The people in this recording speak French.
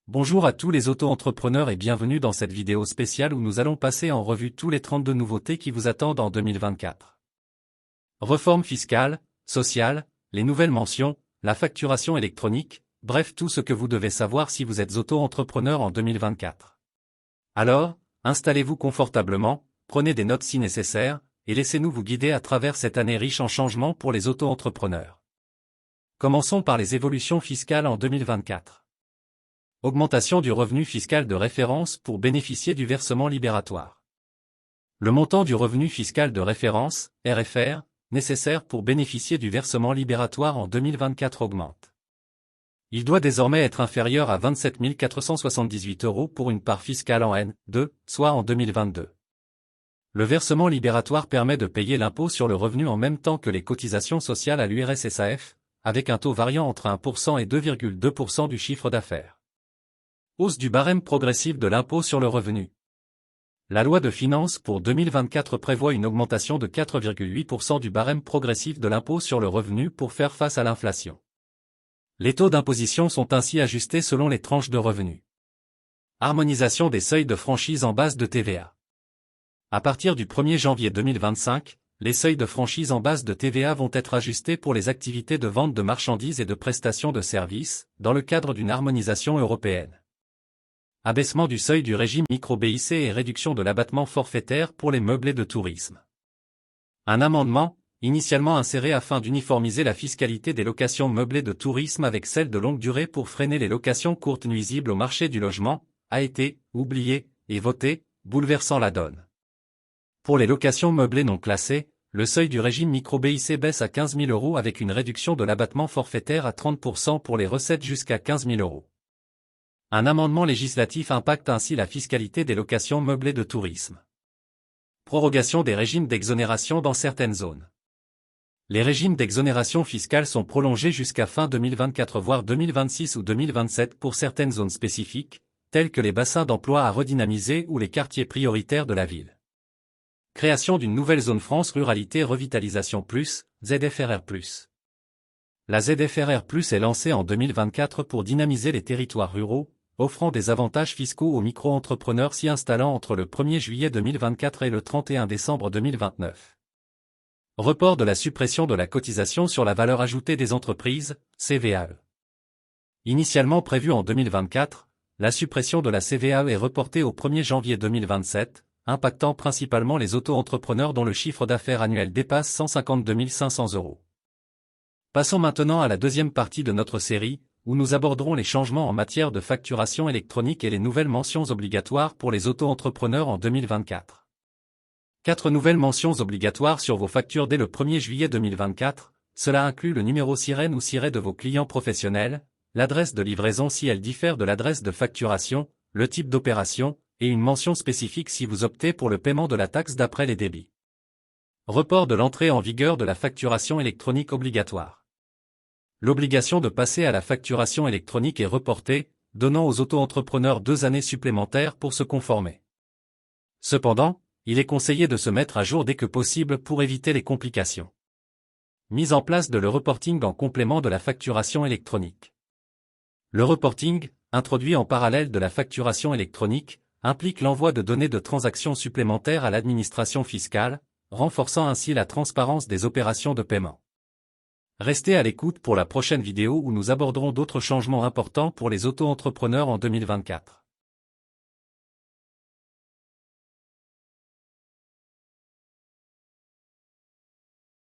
Bonjour à tous les auto-entrepreneurs et bienvenue dans cette vidéo spéciale où nous allons passer en revue tous les 32 nouveautés qui vous attendent en 2024. Réforme fiscale, sociale, les nouvelles mentions, la facturation électronique, bref tout ce que vous devez savoir si vous êtes auto-entrepreneur en 2024. Alors, installez-vous confortablement, prenez des notes si nécessaire, et laissez-nous vous guider à travers cette année riche en changements pour les auto-entrepreneurs. Commençons par les évolutions fiscales en 2024. Augmentation du revenu fiscal de référence pour bénéficier du versement libératoire. Le montant du revenu fiscal de référence, RFR, nécessaire pour bénéficier du versement libératoire en 2024 augmente. Il doit désormais être inférieur à 27 478 € pour une part fiscale en N2, soit en 2022. Le versement libératoire permet de payer l'impôt sur le revenu en même temps que les cotisations sociales à l'URSSAF, avec un taux variant entre 1% et 2,2% du chiffre d'affaires. Hausse du barème progressif de l'impôt sur le revenu. La loi de finances pour 2024 prévoit une augmentation de 4,8% du barème progressif de l'impôt sur le revenu pour faire face à l'inflation. Les taux d'imposition sont ainsi ajustés selon les tranches de revenus. Harmonisation des seuils de franchise en base de TVA. À partir du 1er janvier 2025, les seuils de franchise en base de TVA vont être ajustés pour les activités de vente de marchandises et de prestations de services, dans le cadre d'une harmonisation européenne. Abaissement du seuil du régime micro-BIC et réduction de l'abattement forfaitaire pour les meublés de tourisme. Un amendement, initialement inséré afin d'uniformiser la fiscalité des locations meublées de tourisme avec celle de longue durée pour freiner les locations courtes nuisibles au marché du logement, a été oublié et voté, bouleversant la donne. Pour les locations meublées non classées, le seuil du régime micro-BIC baisse à 15 000 € avec une réduction de l'abattement forfaitaire à 30% pour les recettes jusqu'à 15 000 €. Un amendement législatif impacte ainsi la fiscalité des locations meublées de tourisme. Prorogation des régimes d'exonération dans certaines zones. Les régimes d'exonération fiscale sont prolongés jusqu'à fin 2024 voire 2026 ou 2027 pour certaines zones spécifiques, telles que les bassins d'emploi à redynamiser ou les quartiers prioritaires de la ville. Création d'une nouvelle zone France Ruralité Revitalisation Plus, ZFRR+. La ZFRR+ est lancée en 2024 pour dynamiser les territoires ruraux, offrant des avantages fiscaux aux micro-entrepreneurs s'y installant entre le 1er juillet 2024 et le 31 décembre 2029. Report de la suppression de la cotisation sur la valeur ajoutée des entreprises, CVAE. Initialement prévue en 2024, la suppression de la CVAE est reportée au 1er janvier 2027, impactant principalement les auto-entrepreneurs dont le chiffre d'affaires annuel dépasse 152 500 €. Passons maintenant à la deuxième partie de notre série, où nous aborderons les changements en matière de facturation électronique et les nouvelles mentions obligatoires pour les auto-entrepreneurs en 2024. 4 nouvelles mentions obligatoires sur vos factures dès le 1er juillet 2024, cela inclut le numéro SIREN ou SIRET de vos clients professionnels, l'adresse de livraison si elle diffère de l'adresse de facturation, le type d'opération, et une mention spécifique si vous optez pour le paiement de la taxe d'après les débits. Report de l'entrée en vigueur de la facturation électronique obligatoire. L'obligation de passer à la facturation électronique est reportée, donnant aux auto-entrepreneurs 2 années supplémentaires pour se conformer. Cependant, il est conseillé de se mettre à jour dès que possible pour éviter les complications. Mise en place de le reporting en complément de la facturation électronique. Le reporting, introduit en parallèle de la facturation électronique, implique l'envoi de données de transactions supplémentaires à l'administration fiscale, renforçant ainsi la transparence des opérations de paiement. Restez à l'écoute pour la prochaine vidéo où nous aborderons d'autres changements importants pour les auto-entrepreneurs en 2024.